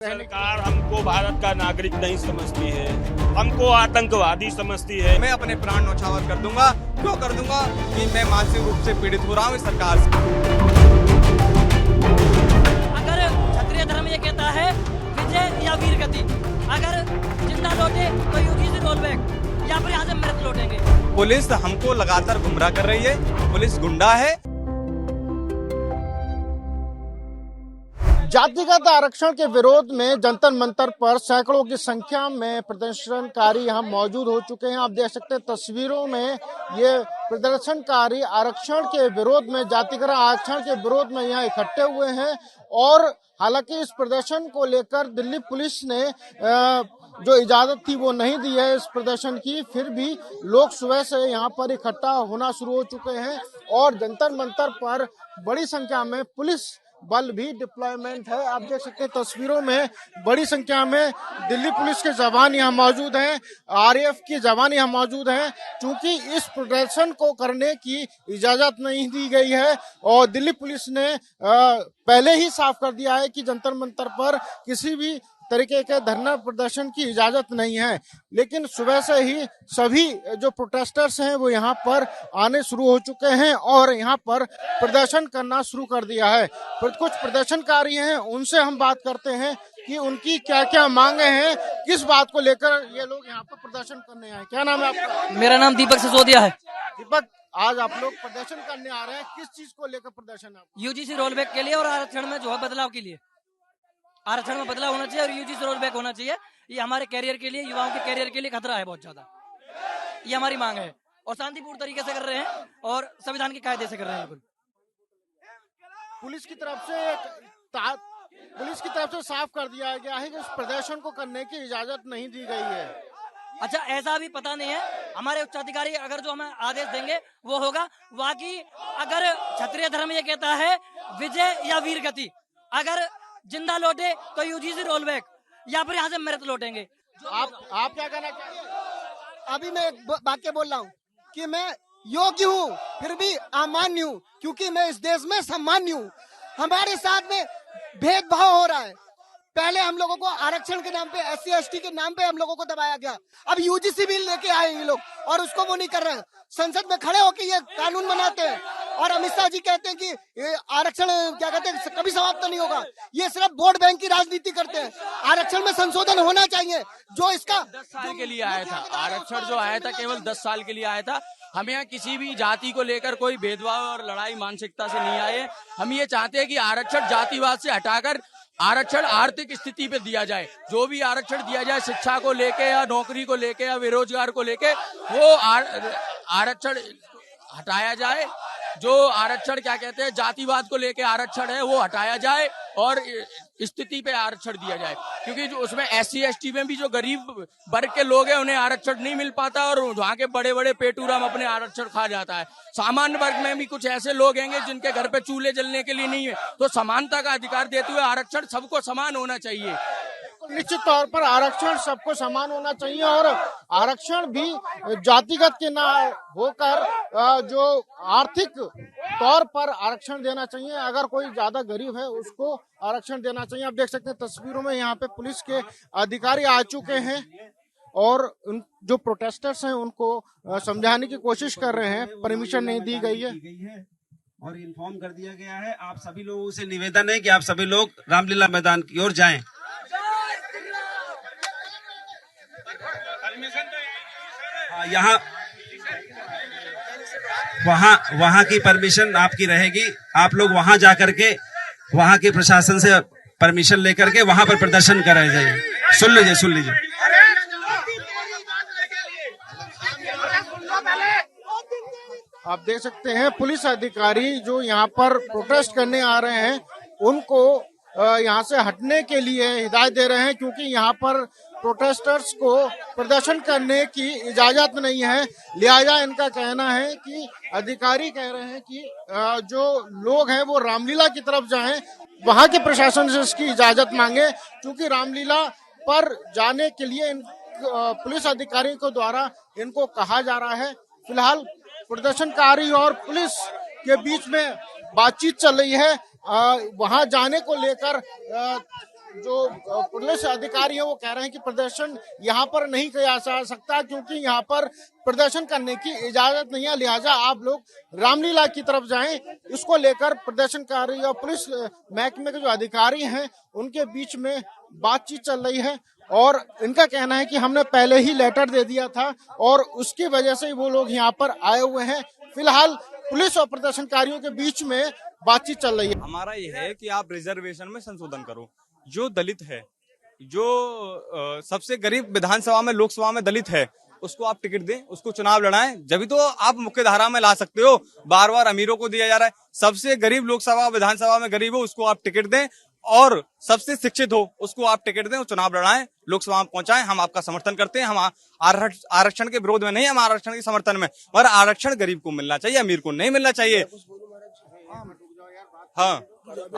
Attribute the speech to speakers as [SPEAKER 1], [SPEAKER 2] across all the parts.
[SPEAKER 1] सरकार हमको भारत का नागरिक नहीं समझती है, हमको आतंकवादी समझती है।
[SPEAKER 2] मैं अपने प्राण न्यौछावर कर दूंगा, क्यों कर दूंगा कि मैं मानसिक रूप से पीड़ित हो रहा हूँ इस सरकार से।
[SPEAKER 3] अगर क्षत्रिय धर्म ये कहता है विजय या वीर गति, अगर जिंदा लौटे तो यूजी से रोल बैक या फिर यहाँ से मृत लौटेंगे।
[SPEAKER 2] पुलिस हमको लगातार गुमराह कर रही है, पुलिस गुंडा है।
[SPEAKER 4] जातिगत आरक्षण के विरोध में जंतर मंतर पर सैकड़ों की संख्या में प्रदर्शनकारी यहाँ मौजूद हो चुके हैं। आप देख सकते हैं तस्वीरों में ये प्रदर्शनकारी आरक्षण के विरोध में, जातिगत आरक्षण के विरोध में यहाँ इकट्ठे हुए हैं। और हालांकि इस प्रदर्शन को लेकर दिल्ली पुलिस ने जो इजाजत थी वो नहीं दी है इस प्रदर्शन की, फिर भी लोग सुबह से यहाँ पर इकट्ठा होना शुरू हो चुके हैं और जंतर मंतर पर बड़ी संख्या में पुलिस बल भी डिप्लॉयमेंट है। आप देख सकते हैं तस्वीरों में बड़ी संख्या में दिल्ली पुलिस के जवान यहाँ मौजूद हैं, आरएएफ के जवान यहाँ मौजूद हैं। चूंकि इस प्रदर्शन को करने की इजाजत नहीं दी गई है और दिल्ली पुलिस ने पहले ही साफ कर दिया है कि जंतर मंतर पर किसी भी तरीके के धरना प्रदर्शन की इजाजत नहीं है। लेकिन सुबह से ही सभी जो प्रोटेस्टर्स हैं वो यहाँ पर आने शुरू हो चुके हैं और यहाँ पर प्रदर्शन करना शुरू कर दिया है। कुछ प्रदर्शनकारी हैं, उनसे हम बात करते हैं कि उनकी क्या क्या मांगे हैं, किस बात को लेकर ये लोग यहाँ पर प्रदर्शन करने आए। क्या नाम है आपका?
[SPEAKER 3] मेरा नाम दीपक सिसोदिया है।
[SPEAKER 4] दीपक, आज आप लोग प्रदर्शन करने आ रहे हैं, किस चीज को लेकर प्रदर्शन है?
[SPEAKER 3] यूजीसी रोल बैक के लिए और आरक्षण में जो है बदलाव के लिए। आरक्षण में बदलाव होना चाहिए और यूजीसी रोल बैक होना चाहिए। ये हमारे कैरियर के लिए, युवाओं के कैरियर के लिए खतरा है बहुत ज्यादा। ये हमारी मांग है और शांतिपूर्ण तरीके से कर रहे हैं और संविधान के कायदे से कर रहे हैं। बिल्कुल
[SPEAKER 4] पुलिस की तरफ से साफ कर दिया गया है कि इस प्रदर्शन को करने की इजाजत नहीं दी गई है।
[SPEAKER 3] अच्छा, ऐसा भी पता नहीं है। हमारे उच्चाधिकारी अगर जो हमें आदेश देंगे वो होगा। बाकी अगर क्षत्रिय धर्म ये कहता है विजय या वीर गति, अगर जिंदा लौटे तो यूजीसी रोल बैक या फिर यहाँ से मृत लौटेंगे।
[SPEAKER 4] आप क्या कहना चाहते हैं?
[SPEAKER 5] अभी मैं एक वाक्य बोल रहा हूँ कि मैं योग्य हूँ फिर भी अमान्य हूँ, क्योंकि मैं इस देश में सम्मान्य हूँ। हमारे साथ में भेदभाव हो रहा है। पहले हम लोगों को आरक्षण के नाम पे, SC ST के नाम पे हम लोगों को दबाया गया। अब यूजीसी बिल लेके आए ये लोग और उसको वो नहीं कर रहे हैं। संसद में खड़े होकर ये कानून बनाते हैं और अमित शाह जी कहते हैं कि ये आरक्षण क्या कहते हैं कभी समाप्त नहीं होगा। ये सिर्फ वोट बैंक की राजनीति करते हैं। आरक्षण में संशोधन होना चाहिए। जो इसका
[SPEAKER 6] 10 साल के लिए आया था, आरक्षण जो आया था केवल 10 साल के लिए आया था। हम यहाँ किसी भी जाति को लेकर कोई भेदभाव और लड़ाई मानसिकता से नहीं आए। हम ये चाहते हैं कि आरक्षण जातिवाद से हटाकर आरक्षण आर्थिक स्थिति पे दिया जाए। जो भी आरक्षण दिया जाए शिक्षा को लेके या नौकरी को लेके या बेरोजगार को लेके, वो आरक्षण हटाया जाए। जो आरक्षण क्या कहते हैं जातिवाद को लेके आरक्षण है वो हटाया जाए और स्थिति पे आरक्षण दिया जाए। क्योंकि जो उसमें SC ST में भी जो गरीब वर्ग के लोग हैं उन्हें आरक्षण नहीं मिल पाता और वहाँ के बड़े बड़े पेटूराम अपने आरक्षण खा जाता है। सामान्य वर्ग में भी कुछ ऐसे लोग हैं जिनके घर पे चूल्हे जलने के लिए नहीं है। तो समानता का अधिकार देते हुए आरक्षण सबको समान होना चाहिए।
[SPEAKER 4] निश्चित तौर पर आरक्षण सबको समान होना चाहिए और आरक्षण भी जातिगत के ना होकर जो आर्थिक तौर पर आरक्षण देना चाहिए। अगर कोई ज्यादा गरीब है उसको आरक्षण देना चाहिए। आप देख सकते हैं तस्वीरों में यहाँ पे पुलिस के अधिकारी आ चुके हैं और जो प्रोटेस्टर्स हैं उनको समझाने की कोशिश कर रहे हैं। परमिशन नहीं दी गई है
[SPEAKER 7] और इन्फॉर्म कर दिया गया है। आप सभी लोगों से निवेदन है कि आप सभी लोग रामलीला मैदान की ओर जाएं। यहाँ वहाँ की परमिशन आपकी रहेगी। आप लोग वहाँ जा करके वहाँ के प्रशासन से परमिशन लेकर के वहाँ पर प्रदर्शन कराए जाइए। सुन लीजिए।
[SPEAKER 4] आप देख सकते हैं पुलिस अधिकारी जो यहाँ पर प्रोटेस्ट करने आ रहे हैं उनको यहाँ से हटने के लिए हिदायत दे रहे हैं, क्योंकि यहाँ पर प्रोटेस्टर्स को प्रदर्शन करने की इजाजत नहीं है। लिहाजा इनका कहना है कि अधिकारी कह रहे हैं कि जो लोग हैं वो रामलीला की तरफ जाएं, वहां के प्रशासन से इसकी इजाजत मांगे, क्योंकि रामलीला पर जाने के लिए पुलिस अधिकारियों के द्वारा इनको कहा जा रहा है। फिलहाल प्रदर्शनकारी और पुलिस के बीच में बातचीत चल रही है। वहां जाने को लेकर जो पुलिस अधिकारी है वो कह रहे हैं कि प्रदर्शन यहाँ पर नहीं किया जा सकता क्योंकि यहाँ पर प्रदर्शन करने की इजाजत नहीं है, लिहाजा आप लोग रामलीला की तरफ जाएं। इसको लेकर प्रदर्शनकारी और पुलिस महकमे के जो अधिकारी हैं उनके बीच में बातचीत चल रही है और इनका कहना है कि हमने पहले ही लेटर दे दिया था और उसकी वजह से वो लोग यहाँ पर आए हुए हैं। फिलहाल पुलिस और प्रदर्शनकारियों के बीच में बातचीत चल रही है।
[SPEAKER 2] हमारा ये है कि आप रिजर्वेशन में संशोधन करो। जो दलित है, जो सबसे गरीब विधानसभा में, लोकसभा में दलित है, उसको आप टिकट दें, उसको चुनाव लड़ाएं, जब तो आप मुख्य धारा में ला सकते हो। बार बार अमीरों को दिया जा रहा है। सबसे गरीब लोकसभा विधानसभा में गरीब हो उसको आप टिकट दें और सबसे शिक्षित हो उसको आप टिकट दें, चुनाव लड़ाएं, लोकसभा में पहुंचाएं। हम आपका समर्थन करते हैं। हम आरक्षण के विरोध में नहीं, हम आरक्षण के समर्थन में। और आरक्षण गरीब को मिलना चाहिए, अमीर को नहीं मिलना चाहिए। हाँ,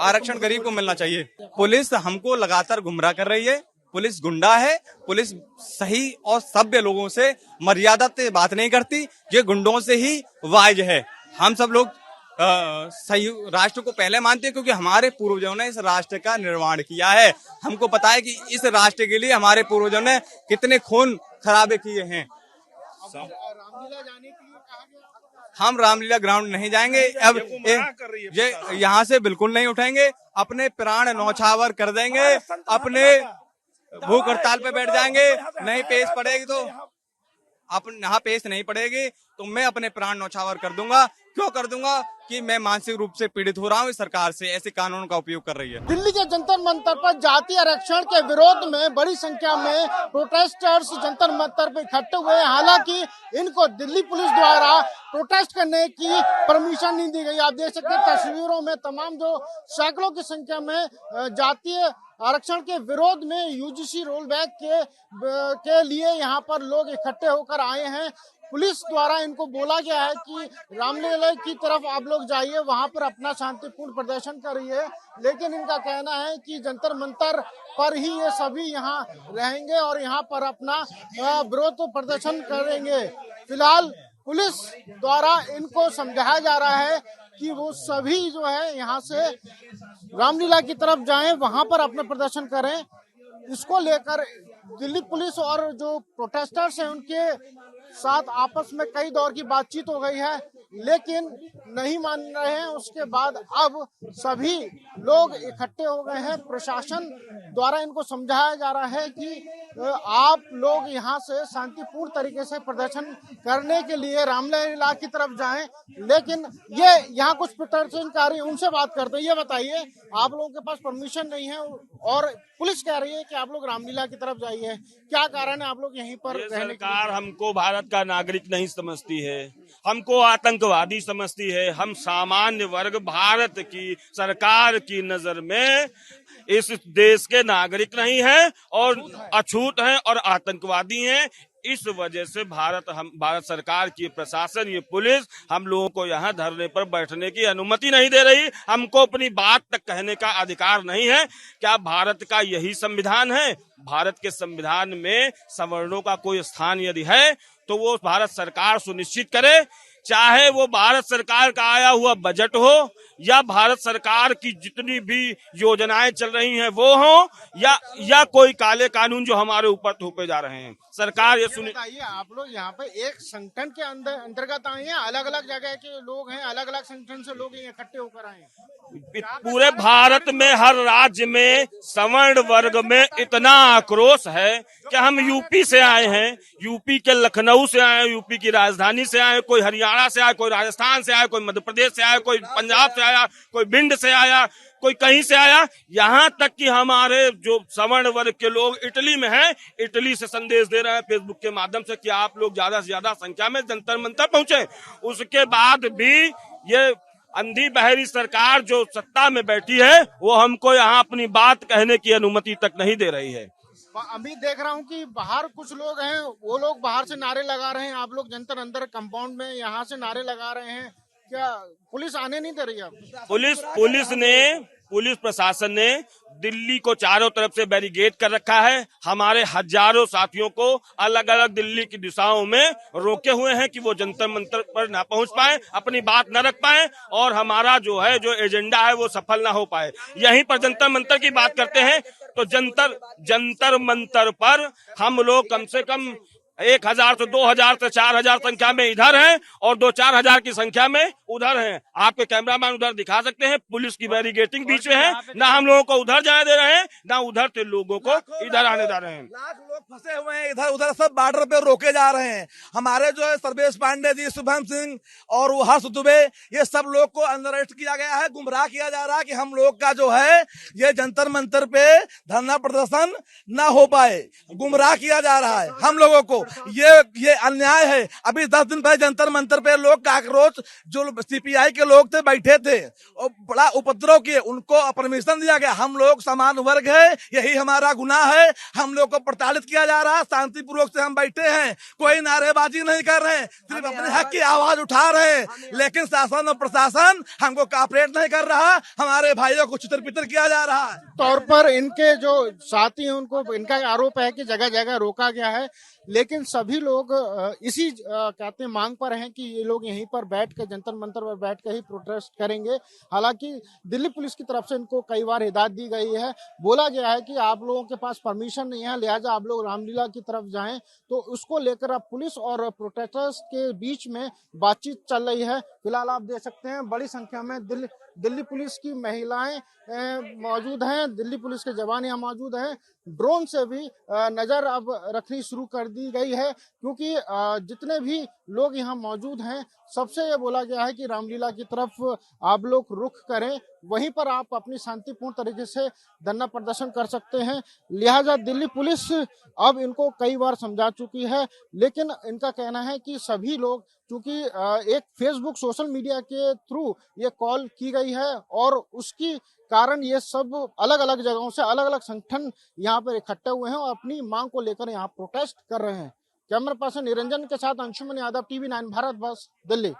[SPEAKER 2] आरक्षण गरीब को मिलना चाहिए। पुलिस हमको लगातार गुमराह कर रही है। पुलिस गुंडा है। पुलिस सही और सभ्य लोगों से मर्यादा से बात नहीं करती। ये गुंडों से ही वाइज है। हम सब लोग सही राष्ट्र को पहले मानते हैं क्योंकि हमारे पूर्वजों ने इस राष्ट्र का निर्माण किया है। हमको पता है कि इस राष्ट्र के लिए हमारे पूर्वजों ने कितने खून खराबे किए हैं। हम रामलीला ग्राउंड नहीं जाएंगे। अब ये यहाँ से बिल्कुल नहीं उठेंगे। अपने प्राण न्यौछावर कर देंगे। अपने भूख हड़ताल पे बैठ जाएंगे। नहीं पेश पड़ेगी तो यहाँ पेश नहीं पड़ेगी तो मैं अपने प्राण न्यौछावर कर दूंगा। क्यों कर दूंगा? कि मैं मानसिक रूप से पीड़ित हो रहा हूँ। इस सरकार से ऐसे कानून का उपयोग कर रही है।
[SPEAKER 4] दिल्ली के जंतर मंतर पर जातीय आरक्षण के विरोध में बड़ी संख्या में प्रोटेस्टर्स जंतर मंतर पर इकट्ठे हुए हैं। हालांकि इनको दिल्ली पुलिस द्वारा प्रोटेस्ट करने की परमिशन नहीं दी गई। आप देख सकते हैं तस्वीरों में तमाम जो सैकड़ों की संख्या में जातीय आरक्षण के विरोध में यूजीसी रोल बैक के लिए यहाँ पर लोग इकट्ठे होकर आए हैं। पुलिस द्वारा इनको बोला गया है कि रामलीला की तरफ आप लोग जाइए, वहां पर अपना शांतिपूर्ण प्रदर्शन करिए, लेकिन इनका कहना है कि जंतर मंतर पर ही ये सभी यहाँ रहेंगे और यहाँ पर अपना विरोध प्रदर्शन करेंगे। फिलहाल पुलिस द्वारा इनको समझाया जा रहा है कि वो सभी जो है यहाँ से रामलीला की तरफ जाएं, वहां पर अपना प्रदर्शन करें। इसको लेकर दिल्ली पुलिस और जो प्रोटेस्टर्स हैं उनके साथ आपस में कई दौर की बातचीत हो गई है, लेकिन नहीं मान रहे हैं। उसके बाद अब सभी लोग इकट्ठे हो गए हैं। प्रशासन द्वारा इनको समझाया जा रहा है कि आप लोग यहाँ से शांतिपूर्ण तरीके से प्रदर्शन करने के लिए रामलीला की तरफ जाएं, लेकिन ये यहाँ कुछ प्रदर्शनकारी उनसे बात करते हैं। ये बताइए, आप लोगों के पास परमिशन नहीं है और पुलिस कह रही है कि आप लोग रामलीला की तरफ जाइए, क्या कारण है आप लोग यहीं पर रहने?
[SPEAKER 1] सरकार हमको भारत का नागरिक नहीं समझती है, हमको आतंकवादी समझती है। हम सामान्य वर्ग भारत की सरकार की नजर में इस देश के नागरिक नहीं हैं और अछूत हैं और आतंकवादी हैं। इस वजह से भारत सरकार की प्रशासन, ये पुलिस हम लोगों को यहाँ धरने पर बैठने की अनुमति नहीं दे रही। हमको अपनी बात तक कहने का अधिकार नहीं है। क्या भारत का यही संविधान है? भारत के संविधान में सवर्णों का कोई स्थान यदि है तो वो भारत सरकार सुनिश्चित करे, चाहे वो भारत सरकार का आया हुआ बजट हो या भारत सरकार की जितनी भी योजनाएं चल रही हैं वो हो या कोई काले कानून जो हमारे ऊपर थोपे जा रहे हैं। सरकार ये
[SPEAKER 4] बताइए, आप लोग यहाँ पे एक संगठन के अंतर्गत आए हैं, अलग अलग जगह के लोग हैं, अलग अलग संगठन से लोग इकट्ठे होकर आए हैं।
[SPEAKER 1] पूरे भारत में हर राज्य में सवर्ण वर्ग में इतना आक्रोश है कि हम यूपी से आए हैं, यूपी के लखनऊ से आए, यूपी की राजधानी से आए, कोई हरियाणा से आया, कोई राजस्थान से आया, कोई मध्य प्रदेश से आया, कोई पंजाब से आया, कोई भिंड से आया, कोई कहीं से आया। यहाँ तक कि हमारे जो सवर्ण वर्ग के लोग इटली में हैं, इटली से संदेश दे रहे हैं फेसबुक के माध्यम से कि आप लोग ज्यादा से ज्यादा संख्या में जंतर मंतर पहुंचे। उसके बाद भी ये अंधी बहरी सरकार जो सत्ता में बैठी है वो हमको यहाँ अपनी बात कहने की अनुमति तक नहीं दे रही है।
[SPEAKER 4] अभी देख रहा हूँ कि बाहर कुछ लोग हैं, वो लोग बाहर से नारे लगा रहे हैं, आप लोग जंतर अंदर कंपाउंड में यहाँ से नारे लगा रहे हैं, क्या पुलिस आने नहीं दे रही है?
[SPEAKER 1] पुलिस प्रशासन ने दिल्ली को चारों तरफ से बैरिकेड कर रखा है। हमारे हजारों साथियों को अलग अलग दिल्ली की दिशाओं में रोके हुए हैं कि वो जंतर मंतर पर ना पहुंच पाए, अपनी बात न रख पाए और हमारा जो एजेंडा है वो सफल ना हो पाए। यहीं पर जंतर मंतर की बात करते हैं तो जंतर मंतर पर हम लोग कम से कम 1000 से 2000 से 4000 संख्या में इधर हैं और 2-4 हजार की संख्या में उधर हैं। आपके कैमरामैन उधर दिखा सकते हैं, पुलिस की बैरिकेडिंग बीच में है, ना हम लोगों को उधर जाने दे रहे हैं, ना उधर से लोगों को इधर आने दे रहे हैं।
[SPEAKER 8] लाख लोग फंसे हुए हैं इधर उधर, सब बॉर्डर पे रोके जा रहे हैं। हमारे जो है सर्वेश पांडे जी, शुभम सिंह और वो हर्ष दुबे, ये सब लोग को अंदर अरेस्ट किया गया है। गुमराह किया जा रहा है कि हम लोग का जो है ये जंतर मंतर पे धरना प्रदर्शन न हो पाए, गुमराह किया जा रहा है हम लोगों को। ये अन्याय है। अभी 10 दिन पहले जंतर मंतर पे लोग काकरोच जो सीपीआई के लोग थे बैठे थे और बड़ा उपद्रव किए, उनको परमिशन दिया गया। हम लोग समान वर्ग है, यही हमारा गुनाह है। हम लोग को प्रताड़ित किया जा रहा है। शांतिपूर्वक से हम बैठे हैं, कोई नारेबाजी नहीं कर रहे हैं, सिर्फ अपने हक की आवाज उठा रहे हैं। लेकिन शासन और प्रशासन हमको कॉपरेट नहीं कर रहा, हमारे भाइयों को छितर पितर किया जा रहा है।
[SPEAKER 4] तौर पर इनके जो साथी हैं उनको इनका आरोप है कि जगह जगह रोका गया है, लेकिन सभी लोग इसी कहते हैं मांग पर हैं कि ये लोग यहीं पर बैठ कर जंतर मंतर पर बैठ कर ही प्रोटेस्ट करेंगे। हालांकि दिल्ली पुलिस की तरफ से इनको कई बार हिदायत दी गई है, बोला गया है कि आप लोगों के पास परमिशन नहीं है, लिहाजा आप लोग रामलीला की तरफ जाएं। तो उसको लेकर अब पुलिस और प्रोटेस्टर्स के बीच में बातचीत चल रही है। फिलहाल आप देख सकते हैं बड़ी संख्या में दिल्ली पुलिस की महिलाएं मौजूद हैं, दिल्ली पुलिस के जवान यहाँ मौजूद हैं। ड्रोन से भी नजर अब रखनी शुरू कर दी गई है, क्योंकि जितने भी लोग यहाँ मौजूद हैं सबसे ये बोला गया है कि रामलीला की तरफ आप लोग रुख करें, वहीं पर आप अपनी शांतिपूर्ण तरीके से धरना प्रदर्शन कर सकते हैं। लिहाजा दिल्ली पुलिस अब इनको कई बार समझा चुकी है, लेकिन इनका कहना है कि सभी लोग, क्योंकि एक फेसबुक सोशल मीडिया के थ्रू ये कॉल की गई है और उसकी कारण ये सब अलग अलग जगहों से अलग अलग संगठन यहाँ पर इकट्ठे हुए हैं और अपनी मांग को लेकर यहाँ प्रोटेस्ट कर रहे हैं। कैमरा पर्सन निरंजन के साथ अंशुमन यादव, TV9 भारत बस, दिल्ली।